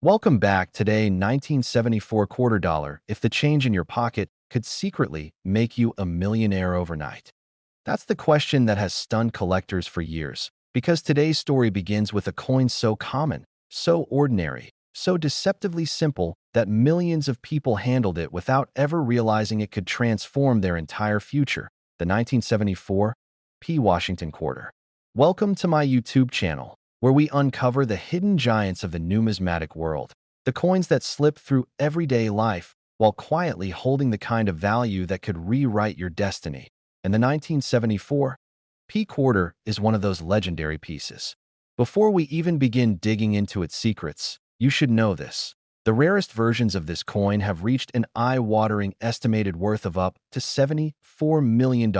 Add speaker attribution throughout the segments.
Speaker 1: Welcome back. Today, 1974 quarter dollar. If the change in your pocket could secretly make you a millionaire overnight. That's the question that has stunned collectors for years, because today's story begins with a coin so common, so ordinary, so deceptively simple that millions of people handled it without ever realizing it could transform their entire future. The 1974 Washington quarter. Welcome to my YouTube channel, where we uncover the hidden giants of the numismatic world, the coins that slip through everyday life while quietly holding the kind of value that could rewrite your destiny. And the 1974 quarter is one of those legendary pieces. Before we even begin digging into its secrets, you should know this. The rarest versions of this coin have reached an eye-watering estimated worth of up to $74 million.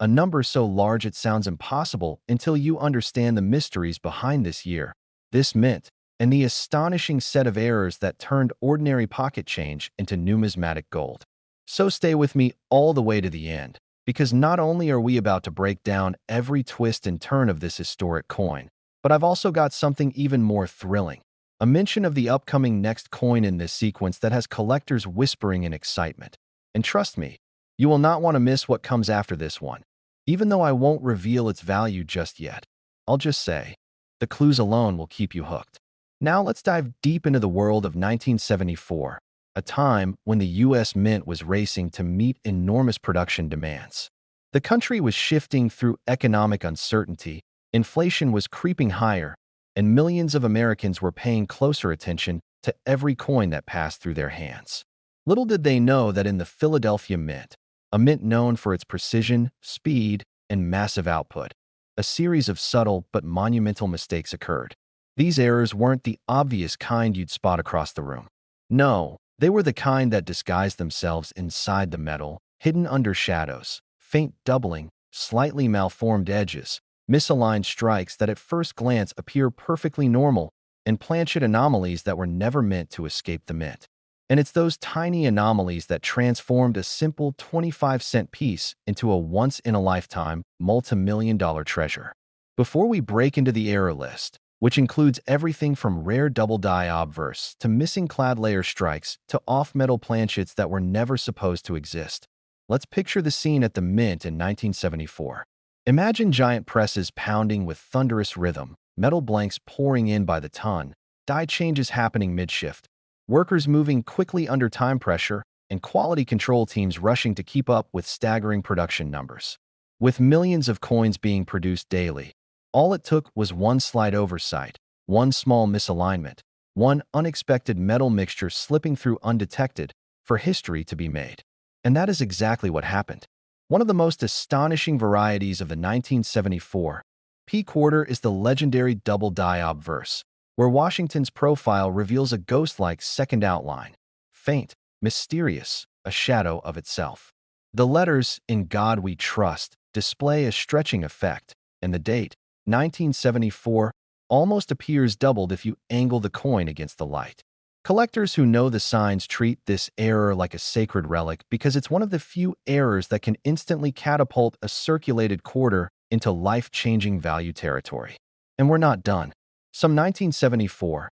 Speaker 1: A number so large it sounds impossible until you understand the mysteries behind this year, this mint, and the astonishing set of errors that turned ordinary pocket change into numismatic gold. So stay with me all the way to the end, because not only are we about to break down every twist and turn of this historic coin, but I've also got something even more thrilling, a mention of the upcoming next coin in this sequence that has collectors whispering in excitement. And trust me, you will not want to miss what comes after this one. Even though I won't reveal its value just yet, I'll just say, the clues alone will keep you hooked. Now let's dive deep into the world of 1974, a time when the U.S. Mint was racing to meet enormous production demands. The country was shifting through economic uncertainty, inflation was creeping higher, and millions of Americans were paying closer attention to every coin that passed through their hands. Little did they know that in the Philadelphia Mint, a mint known for its precision, speed, and massive output, a series of subtle but monumental mistakes occurred. These errors weren't the obvious kind you'd spot across the room. No, they were the kind that disguised themselves inside the metal, hidden under shadows, faint doubling, slightly malformed edges, misaligned strikes that at first glance appear perfectly normal, and planchet anomalies that were never meant to escape the mint. And it's those tiny anomalies that transformed a simple 25-cent piece into a once-in-a-lifetime, multi-million-dollar treasure. Before we break into the error list, which includes everything from rare double-die obverse to missing clad layer strikes to off-metal planchets that were never supposed to exist, let's picture the scene at the Mint in 1974. Imagine giant presses pounding with thunderous rhythm, metal blanks pouring in by the ton, die changes happening mid-shift, workers moving quickly under time pressure, and quality control teams rushing to keep up with staggering production numbers. With millions of coins being produced daily, all it took was one slight oversight, one small misalignment, one unexpected metal mixture slipping through undetected for history to be made. And that is exactly what happened. One of the most astonishing varieties of the 1974 quarter is the legendary double-die obverse, where Washington's profile reveals a ghost-like second outline, faint, mysterious, a shadow of itself. The letters, "In God We Trust," display a stretching effect, and the date, 1974, almost appears doubled if you angle the coin against the light. Collectors who know the signs treat this error like a sacred relic because it's one of the few errors that can instantly catapult a circulated quarter into life-changing value territory. And we're not done. Some 1974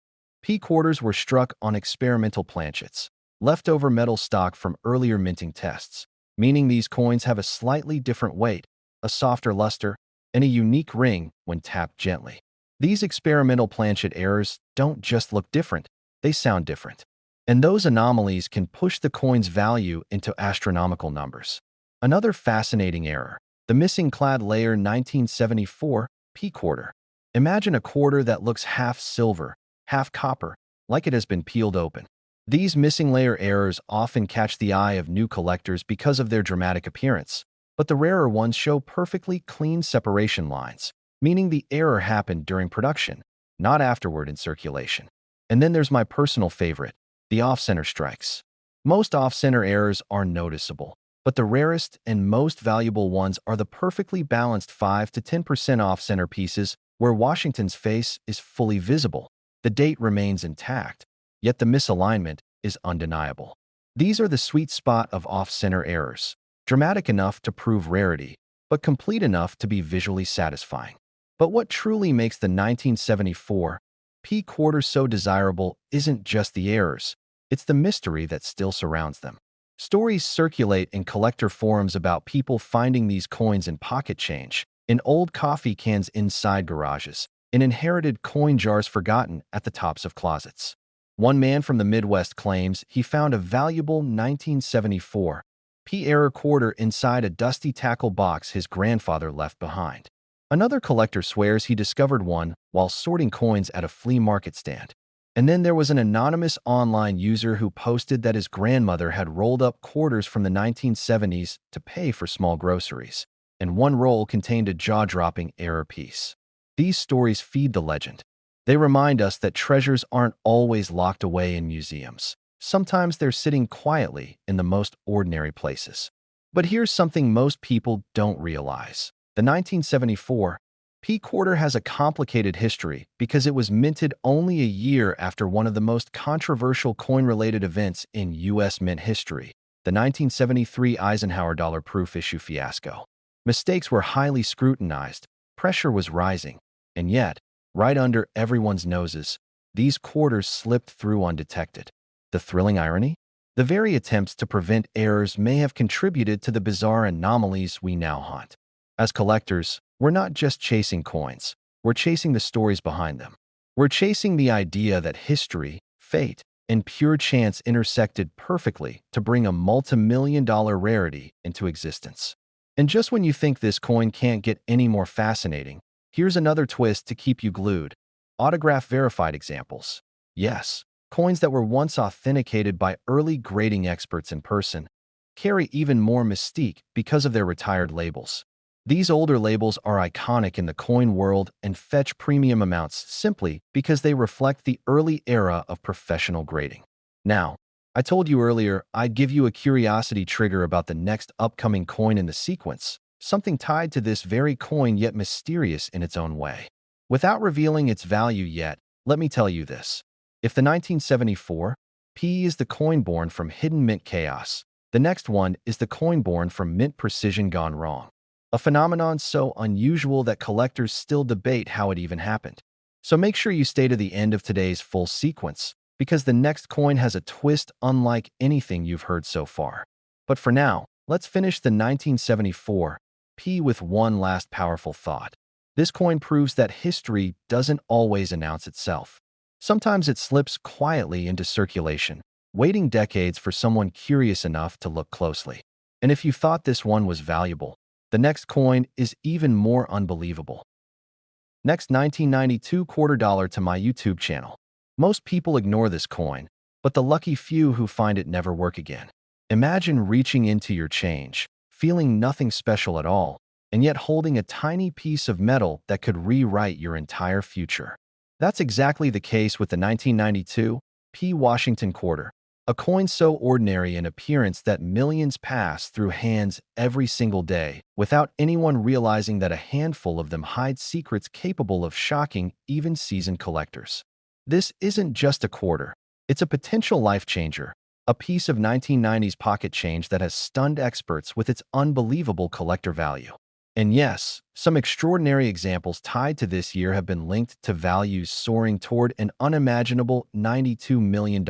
Speaker 1: quarters were struck on experimental planchets, leftover metal stock from earlier minting tests, meaning these coins have a slightly different weight, a softer luster, and a unique ring when tapped gently. These experimental planchet errors don't just look different, they sound different. And those anomalies can push the coin's value into astronomical numbers. Another fascinating error, the missing clad layer 1974 quarter. Imagine a quarter that looks half silver, half copper, like it has been peeled open. These missing layer errors often catch the eye of new collectors because of their dramatic appearance, but the rarer ones show perfectly clean separation lines, meaning the error happened during production, not afterward in circulation. And then there's my personal favorite, the off-center strikes. Most off-center errors are noticeable, but the rarest and most valuable ones are the perfectly balanced 5 to 10% off-center pieces where Washington's face is fully visible. The date remains intact, yet the misalignment is undeniable. These are the sweet spot of off-center errors, dramatic enough to prove rarity, but complete enough to be visually satisfying. But what truly makes the 1974 P quarters so desirable isn't just the errors, it's the mystery that still surrounds them. Stories circulate in collector forums about people finding these coins in pocket change, in old coffee cans inside garages, in inherited coin jars forgotten at the tops of closets. One man from the Midwest claims he found a valuable 1974 P-era quarter inside a dusty tackle box his grandfather left behind. Another collector swears he discovered one while sorting coins at a flea market stand. And then there was an anonymous online user who posted that his grandmother had rolled up quarters from the 1970s to pay for small groceries, and one roll contained a jaw-dropping error piece. These stories feed the legend. They remind us that treasures aren't always locked away in museums. Sometimes they're sitting quietly in the most ordinary places. But here's something most people don't realize. The 1974 P quarter has a complicated history because it was minted only a year after one of the most controversial coin-related events in U.S. mint history, the 1973 Eisenhower dollar proof issue fiasco. Mistakes were highly scrutinized, pressure was rising, and yet, right under everyone's noses, these quarters slipped through undetected. The thrilling irony? The very attempts to prevent errors may have contributed to the bizarre anomalies we now haunt. As collectors, we're not just chasing coins, we're chasing the stories behind them. We're chasing the idea that history, fate, and pure chance intersected perfectly to bring a multi-million-dollar rarity into existence. And just when you think this coin can't get any more fascinating, here's another twist to keep you glued. Autograph-verified examples. Yes, coins that were once authenticated by early grading experts in person carry even more mystique because of their retired labels. These older labels are iconic in the coin world and fetch premium amounts simply because they reflect the early era of professional grading. Now, I told you earlier I'd give you a curiosity trigger about the next upcoming coin in the sequence, something tied to this very coin yet mysterious in its own way. Without revealing its value yet, let me tell you this. If the 1974 P is the coin born from hidden mint chaos, the next one is the coin born from mint precision gone wrong. A phenomenon so unusual that collectors still debate how it even happened. So make sure you stay to the end of today's full sequence, because the next coin has a twist unlike anything you've heard so far. But for now, let's finish the 1974 P with one last powerful thought. This coin proves that history doesn't always announce itself. Sometimes it slips quietly into circulation, waiting decades for someone curious enough to look closely. And if you thought this one was valuable, the next coin is even more unbelievable. Next, 1992 quarter dollar to my YouTube channel. Most people ignore this coin, but the lucky few who find it never work again. Imagine reaching into your change, feeling nothing special at all, and yet holding a tiny piece of metal that could rewrite your entire future. That's exactly the case with the 1992 P. Washington quarter, a coin so ordinary in appearance that millions pass through hands every single day without anyone realizing that a handful of them hide secrets capable of shocking even seasoned collectors. This isn't just a quarter, it's a potential life changer, a piece of 1990s pocket change that has stunned experts with its unbelievable collector value. And yes, some extraordinary examples tied to this year have been linked to values soaring toward an unimaginable $92 million,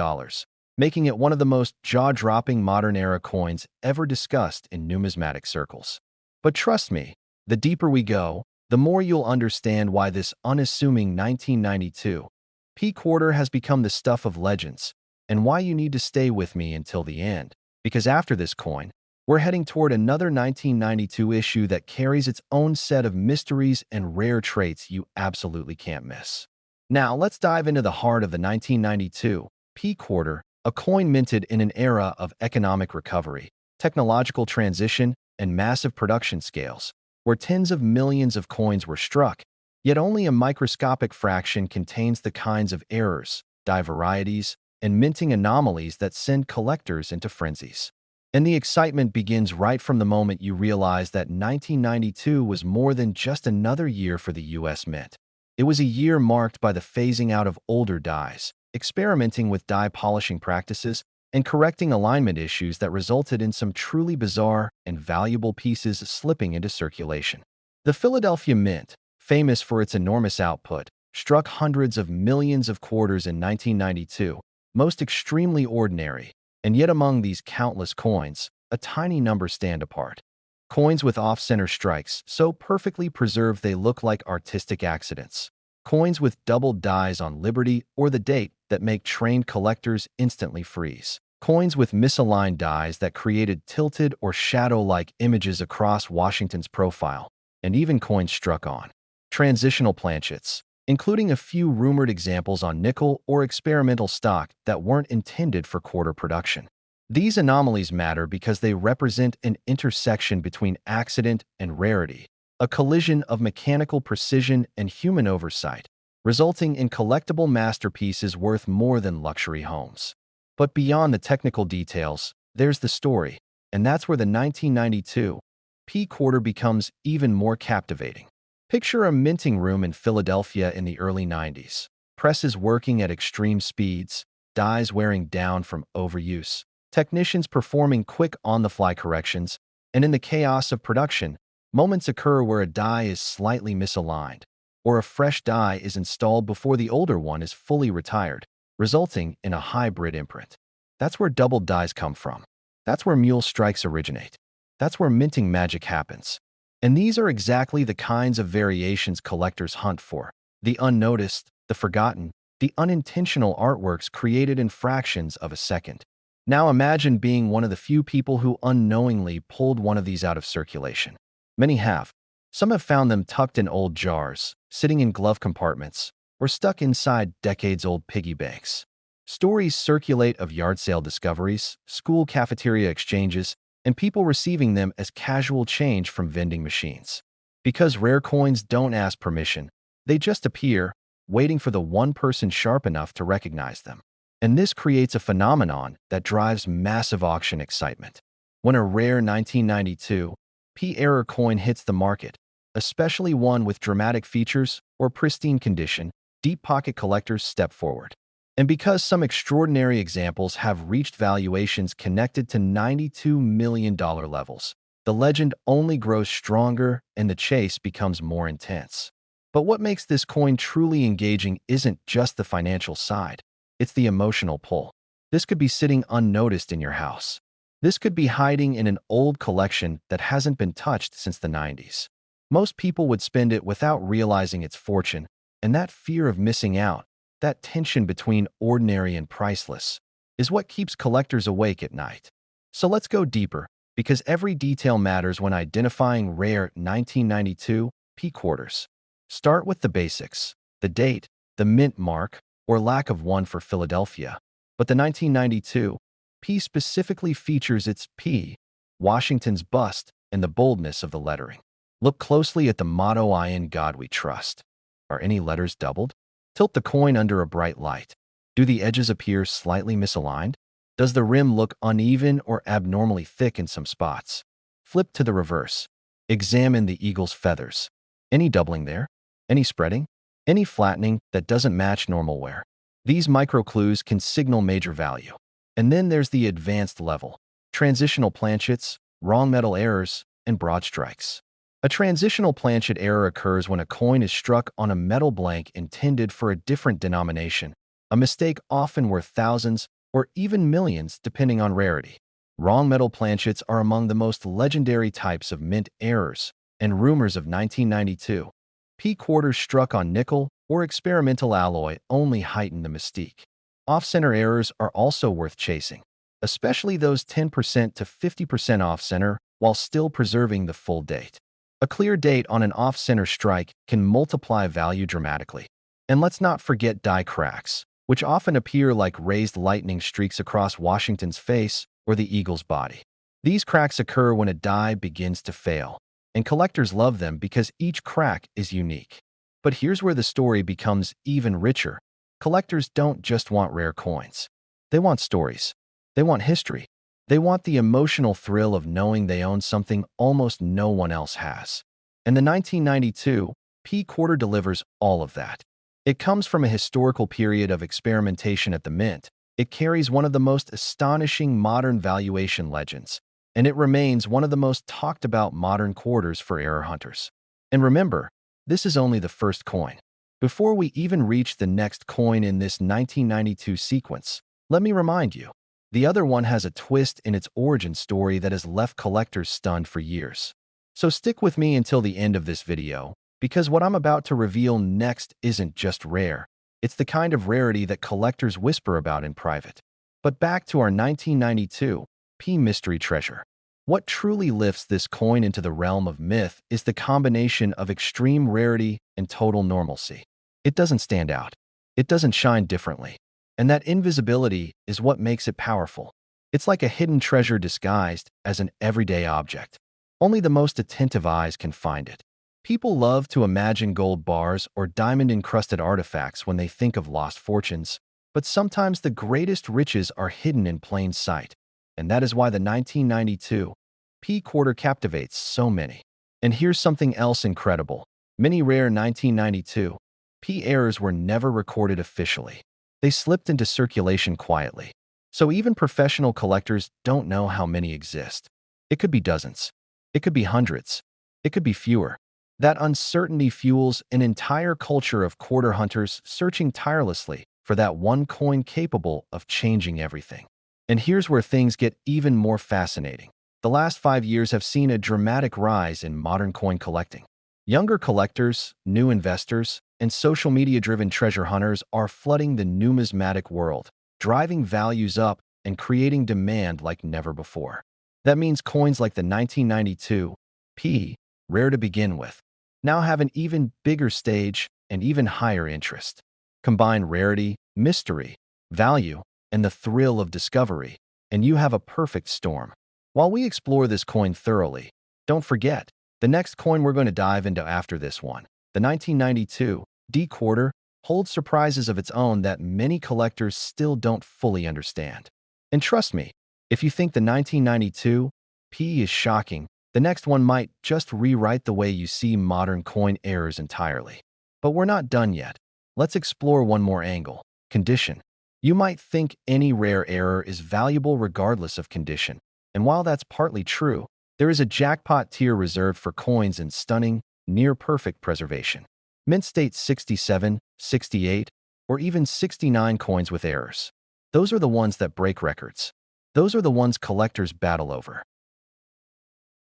Speaker 1: making it one of the most jaw-dropping modern-era coins ever discussed in numismatic circles. But trust me, the deeper we go, the more you'll understand why this unassuming 1992 P quarter has become the stuff of legends, and why you need to stay with me until the end, because after this coin, we're heading toward another 1992 issue that carries its own set of mysteries and rare traits you absolutely can't miss. Now, let's dive into the heart of the 1992 P quarter, a coin minted in an era of economic recovery, technological transition, and massive production scales, where tens of millions of coins were struck, yet only a microscopic fraction contains the kinds of errors, die varieties, and minting anomalies that send collectors into frenzies. And the excitement begins right from the moment you realize that 1992 was more than just another year for the U.S. Mint. It was a year marked by the phasing out of older dies, experimenting with die polishing practices, and correcting alignment issues that resulted in some truly bizarre and valuable pieces slipping into circulation. The Philadelphia Mint, famous for its enormous output, struck hundreds of millions of quarters in 1992, most extremely ordinary, and yet among these countless coins, a tiny number stand apart. Coins with off-center strikes, so perfectly preserved they look like artistic accidents. Coins with doubled dies on Liberty or the date that make trained collectors instantly freeze. Coins with misaligned dies that created tilted or shadow-like images across Washington's profile, and even coins struck on transitional planchets, including a few rumored examples on nickel or experimental stock that weren't intended for quarter production. These anomalies matter because they represent an intersection between accident and rarity, a collision of mechanical precision and human oversight, resulting in collectible masterpieces worth more than luxury homes. But beyond the technical details, there's the story, and that's where the 1992 P quarter becomes even more captivating. Picture a minting room in Philadelphia in the early 90s. Presses working at extreme speeds, dies wearing down from overuse, technicians performing quick on-the-fly corrections, and in the chaos of production, moments occur where a die is slightly misaligned, or a fresh die is installed before the older one is fully retired, resulting in a hybrid imprint. That's where double dies come from. That's where mule strikes originate. That's where minting magic happens. And these are exactly the kinds of variations collectors hunt for: the unnoticed, the forgotten, the unintentional artworks created in fractions of a second. Now imagine being one of the few people who unknowingly pulled one of these out of circulation. Many have. Some have found them tucked in old jars, sitting in glove compartments, or stuck inside decades-old piggy banks. Stories circulate of yard sale discoveries, school cafeteria exchanges, and people receiving them as casual change from vending machines. Because rare coins don't ask permission, they just appear, waiting for the one person sharp enough to recognize them. And this creates a phenomenon that drives massive auction excitement. When a rare 1992 P-era coin hits the market, especially one with dramatic features or pristine condition, deep-pocket collectors step forward. And because some extraordinary examples have reached valuations connected to $92 million levels, the legend only grows stronger and the chase becomes more intense. But what makes this coin truly engaging isn't just the financial side, it's the emotional pull. This could be sitting unnoticed in your house. This could be hiding in an old collection that hasn't been touched since the 90s. Most people would spend it without realizing its fortune, and that fear of missing out, that tension between ordinary and priceless, is what keeps collectors awake at night. So let's go deeper, because every detail matters when identifying rare 1992 P quarters. Start with the basics: the date, the mint mark, or lack of one for Philadelphia. But the 1992 P specifically features its P, Washington's bust, and the boldness of the lettering. Look closely at the motto, "I in God we trust." Are any letters doubled? Tilt the coin under a bright light. Do the edges appear slightly misaligned? Does the rim look uneven or abnormally thick in some spots? Flip to the reverse. Examine the eagle's feathers. Any doubling there? Any spreading? Any flattening that doesn't match normal wear? These micro clues can signal major value. And then there's the advanced level: transitional planchets, wrong metal errors, and broad strikes. A transitional planchet error occurs when a coin is struck on a metal blank intended for a different denomination, a mistake often worth thousands or even millions depending on rarity. Wrong metal planchets are among the most legendary types of mint errors, and rumors of 1992 P quarters struck on nickel or experimental alloy only heighten the mystique. Off-center errors are also worth chasing, especially those 10% to 50% off-center while still preserving the full date. A clear date on an off-center strike can multiply value dramatically. And let's not forget die cracks, which often appear like raised lightning streaks across Washington's face or the eagle's body. These cracks occur when a die begins to fail, and collectors love them because each crack is unique. But here's where the story becomes even richer. Collectors don't just want rare coins. They want stories. They want history. They want the emotional thrill of knowing they own something almost no one else has. And the 1992 P quarter delivers all of that. It comes from a historical period of experimentation at the mint. It carries one of the most astonishing modern valuation legends, and it remains one of the most talked about modern quarters for error hunters. And remember, this is only the first coin. Before we even reach the next coin in this 1992 sequence, let me remind you, the other one has a twist in its origin story that has left collectors stunned for years. So stick with me until the end of this video, because what I'm about to reveal next isn't just rare. It's the kind of rarity that collectors whisper about in private. But back to our 1992 P mystery treasure. What truly lifts this coin into the realm of myth is the combination of extreme rarity and total normalcy. It doesn't stand out. It doesn't shine differently. And that invisibility is what makes it powerful. It's like a hidden treasure disguised as an everyday object. Only the most attentive eyes can find it. People love to imagine gold bars or diamond-encrusted artifacts when they think of lost fortunes, but sometimes the greatest riches are hidden in plain sight. And that is why the 1992 P quarter captivates so many. And here's something else incredible. Many rare 1992 P errors were never recorded officially. They slipped into circulation quietly. So even professional collectors don't know how many exist. It could be dozens. It could be hundreds. It could be fewer. That uncertainty fuels an entire culture of quarter hunters searching tirelessly for that one coin capable of changing everything. And here's where things get even more fascinating. The last 5 years have seen a dramatic rise in modern coin collecting. Younger collectors, new investors, and social media-driven treasure hunters are flooding the numismatic world, driving values up and creating demand like never before. That means coins like the 1992 P, rare to begin with, now have an even bigger stage and even higher interest. Combine rarity, mystery, value, and the thrill of discovery, and you have a perfect storm. While we explore this coin thoroughly, don't forget, the next coin we're going to dive into after this one, the 1992 D quarter, holds surprises of its own that many collectors still don't fully understand. And trust me, if you think the 1992 P is shocking, the next one might just rewrite the way you see modern coin errors entirely. But we're not done yet. Let's explore one more angle: condition. You might think any rare error is valuable regardless of condition. And while that's partly true, there is a jackpot tier reserved for coins in stunning, near-perfect preservation. Mint state 67, 68, or even 69 coins with errors. Those are the ones that break records. Those are the ones collectors battle over.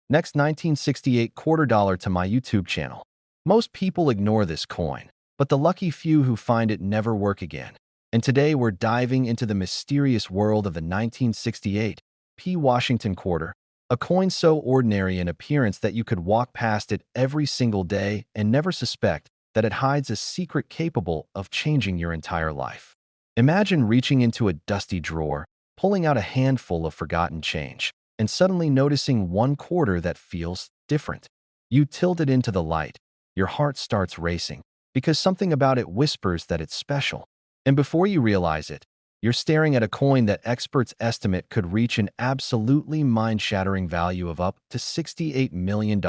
Speaker 1: Next, 1968 quarter dollar to my YouTube channel. Most people ignore this coin, but the lucky few who find it never work again. And today we're diving into the mysterious world of the 1968 P Washington quarter, a coin so ordinary in appearance that you could walk past it every single day and never suspect that it hides a secret capable of changing your entire life. Imagine reaching into a dusty drawer, pulling out a handful of forgotten change, and suddenly noticing one quarter that feels different. You tilt it into the light. Your heart starts racing, because something about it whispers that it's special. And before you realize it, you're staring at a coin that experts estimate could reach an absolutely mind-shattering value of up to $68 million,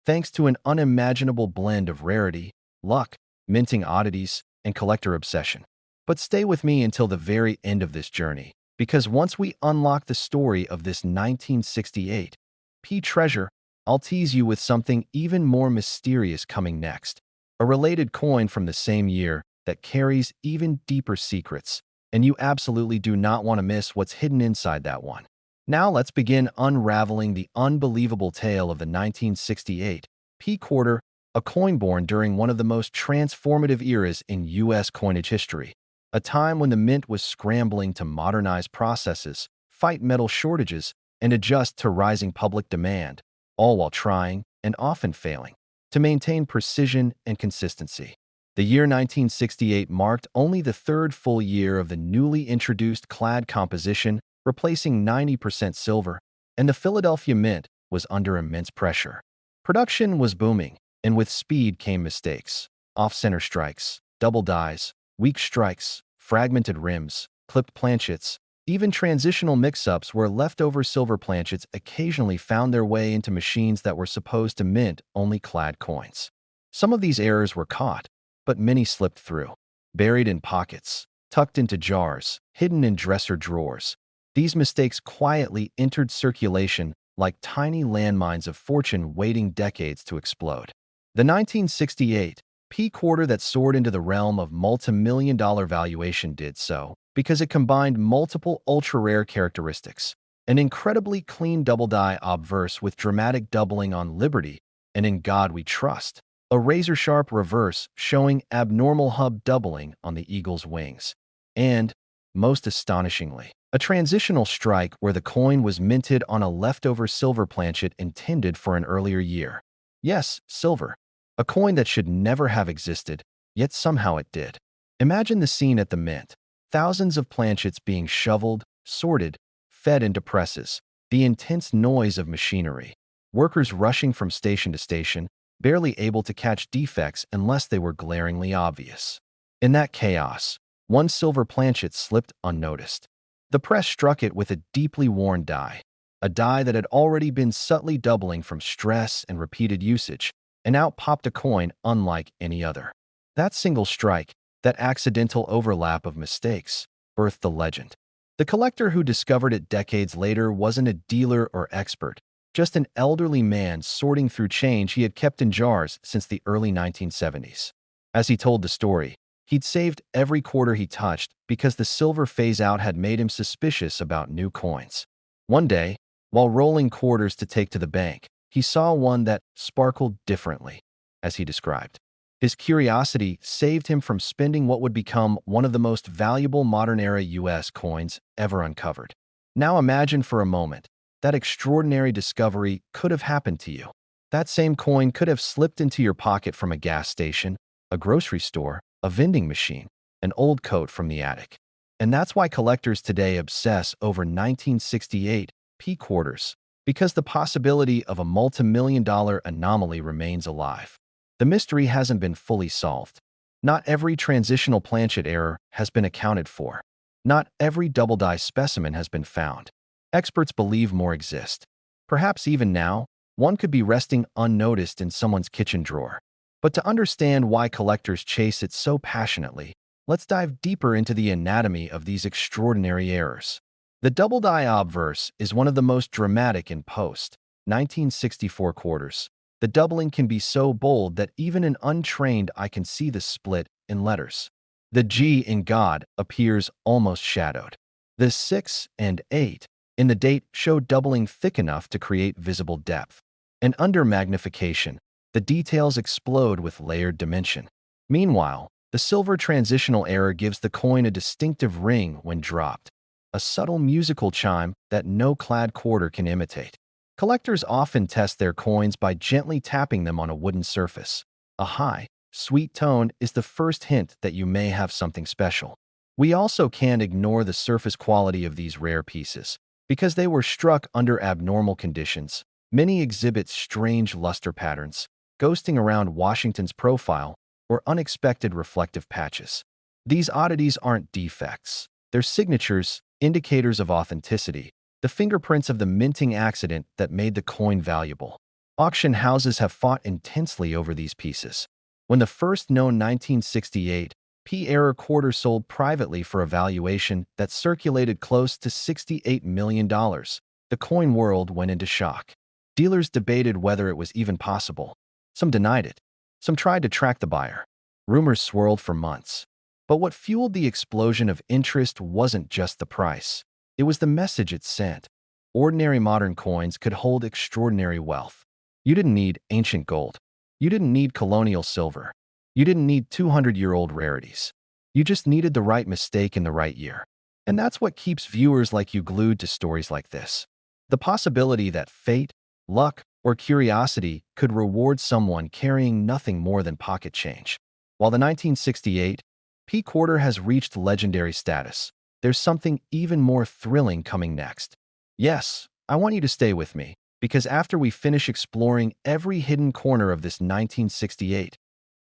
Speaker 1: thanks to an unimaginable blend of rarity, luck, minting oddities, and collector obsession. But stay with me until the very end of this journey, because once we unlock the story of this 1968 P treasure, I'll tease you with something even more mysterious coming next, a related coin from the same year that carries even deeper secrets, and you absolutely do not want to miss what's hidden inside that one. Now let's begin unraveling the unbelievable tale of the 1968 P quarter, a coin born during one of the most transformative eras in U.S. coinage history, a time when the mint was scrambling to modernize processes, fight metal shortages, and adjust to rising public demand, all while trying, and often failing, to maintain precision and consistency. The year 1968 marked only the third full year of the newly introduced clad composition, replacing 90% silver, and the Philadelphia Mint was under immense pressure. Production was booming, and with speed came mistakes: off-center strikes, double dies, weak strikes, fragmented rims, clipped planchets. Even transitional mix-ups where leftover silver planchets occasionally found their way into machines that were supposed to mint only clad coins. Some of these errors were caught, but many slipped through, buried in pockets, tucked into jars, hidden in dresser drawers. These mistakes quietly entered circulation like tiny landmines of fortune waiting decades to explode. The 1968 P quarter that soared into the realm of multi-million-dollar valuation did so because it combined multiple ultra-rare characteristics. An incredibly clean double-die obverse with dramatic doubling on Liberty and In God We Trust. A razor-sharp reverse showing abnormal hub doubling on the eagle's wings. And, most astonishingly, a transitional strike where the coin was minted on a leftover silver planchet intended for an earlier year. Yes, silver. A coin that should never have existed, yet somehow it did. Imagine the scene at the mint. Thousands of planchets being shoveled, sorted, fed into presses. The intense noise of machinery. Workers rushing from station to station, barely able to catch defects unless they were glaringly obvious. In that chaos, one silver planchet slipped unnoticed. The press struck it with a deeply worn die, a die that had already been subtly doubling from stress and repeated usage, and out popped a coin unlike any other. That single strike, that accidental overlap of mistakes, birthed the legend. The collector who discovered it decades later wasn't a dealer or expert, just an elderly man sorting through change he had kept in jars since the early 1970s. As he told the story, he'd saved every quarter he touched because the silver phase-out had made him suspicious about new coins. One day, while rolling quarters to take to the bank, he saw one that sparkled differently, as he described. His curiosity saved him from spending what would become one of the most valuable modern-era U.S. coins ever uncovered. Now imagine for a moment, that extraordinary discovery could have happened to you. That same coin could have slipped into your pocket from a gas station, a grocery store, a vending machine, an old coat from the attic. And that's why collectors today obsess over 1968 P quarters, because the possibility of a multi-million-dollar anomaly remains alive. The mystery hasn't been fully solved. Not every transitional planchet error has been accounted for. Not every double-die specimen has been found. Experts believe more exist. Perhaps even now, one could be resting unnoticed in someone's kitchen drawer. But to understand why collectors chase it so passionately, let's dive deeper into the anatomy of these extraordinary errors. The double-die obverse is one of the most dramatic in post-1964 quarters. The doubling can be so bold that even an untrained eye can see the split in letters. The G in God appears almost shadowed. The 6 and 8 in the date show doubling thick enough to create visible depth. And under magnification, the details explode with layered dimension. Meanwhile, the silver transitional error gives the coin a distinctive ring when dropped, a subtle musical chime that no clad quarter can imitate. Collectors often test their coins by gently tapping them on a wooden surface. A high, sweet tone is the first hint that you may have something special. We also can't ignore the surface quality of these rare pieces. Because they were struck under abnormal conditions, many exhibit strange luster patterns, ghosting around Washington's profile, or unexpected reflective patches. These oddities aren't defects. They're signatures, indicators of authenticity, the fingerprints of the minting accident that made the coin valuable. Auction houses have fought intensely over these pieces. When the first known 1968 P-error quarter sold privately for a valuation that circulated close to $68 million, the coin world went into shock. Dealers debated whether it was even possible. Some denied it. Some tried to track the buyer. Rumors swirled for months. But what fueled the explosion of interest wasn't just the price. It was the message it sent. Ordinary modern coins could hold extraordinary wealth. You didn't need ancient gold. You didn't need colonial silver. You didn't need 200-year-old rarities. You just needed the right mistake in the right year. And that's what keeps viewers like you glued to stories like this. The possibility that fate, luck, or curiosity could reward someone carrying nothing more than pocket change. While the 1968 P quarter has reached legendary status, there's something even more thrilling coming next. Yes, I want you to stay with me, because after we finish exploring every hidden corner of this 1968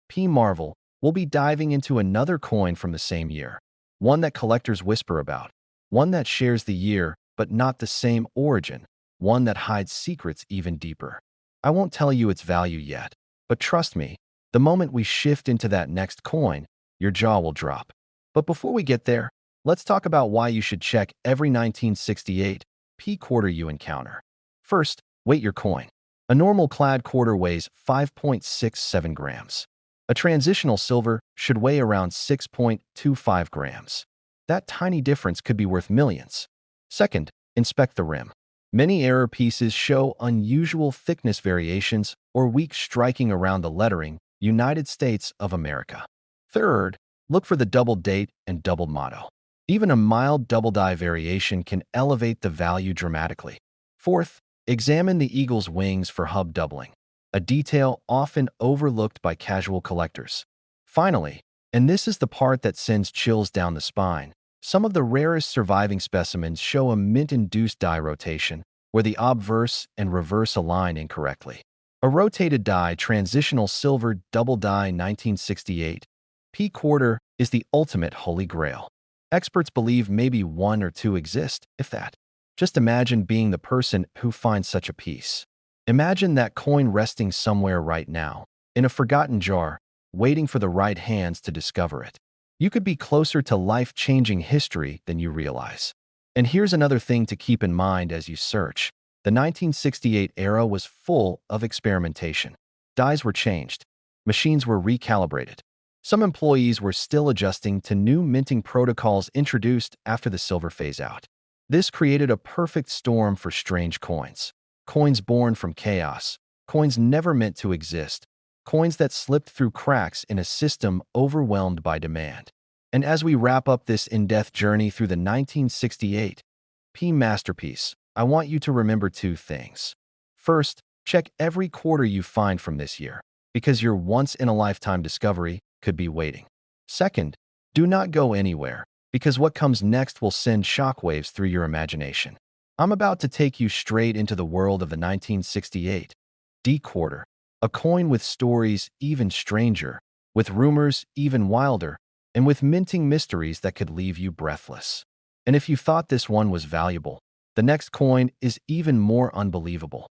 Speaker 1: P marvel, we'll be diving into another coin from the same year, one that collectors whisper about, one that shares the year but not the same origin, one that hides secrets even deeper. I won't tell you its value yet, but trust me, the moment we shift into that next coin, your jaw will drop. But before we get there, let's talk about why you should check every 1968 P quarter you encounter. First, weight your coin. A normal clad quarter weighs 5.67 grams. A transitional silver should weigh around 6.25 grams. That tiny difference could be worth millions. Second, inspect the rim. Many error pieces show unusual thickness variations or weak striking around the lettering, United States of America. Third, look for the double date and double motto. Even a mild double die variation can elevate the value dramatically. Fourth, examine the eagle's wings for hub doubling, a detail often overlooked by casual collectors. Finally, and this is the part that sends chills down the spine, some of the rarest surviving specimens show a mint-induced die rotation, where the obverse and reverse align incorrectly. A rotated die, transitional silver double die 1968, P quarter, is the ultimate holy grail. Experts believe maybe one or two exist, if that. Just imagine being the person who finds such a piece. Imagine that coin resting somewhere right now, in a forgotten jar, waiting for the right hands to discover it. You could be closer to life-changing history than you realize. And here's another thing to keep in mind as you search. The 1968 era was full of experimentation. Dies were changed. Machines were recalibrated. Some employees were still adjusting to new minting protocols introduced after the silver phase-out. This created a perfect storm for strange coins. Coins born from chaos. Coins never meant to exist. Coins that slipped through cracks in a system overwhelmed by demand. And as we wrap up this in-depth journey through the 1968 P masterpiece, I want you to remember two things. First, check every quarter you find from this year, because your once-in-a-lifetime discovery could be waiting. Second, do not go anywhere, because what comes next will send shockwaves through your imagination. I'm about to take you straight into the world of the 1968 D quarter, a coin with stories even stranger, with rumors even wilder, and with minting mysteries that could leave you breathless. And if you thought this one was valuable, the next coin is even more unbelievable.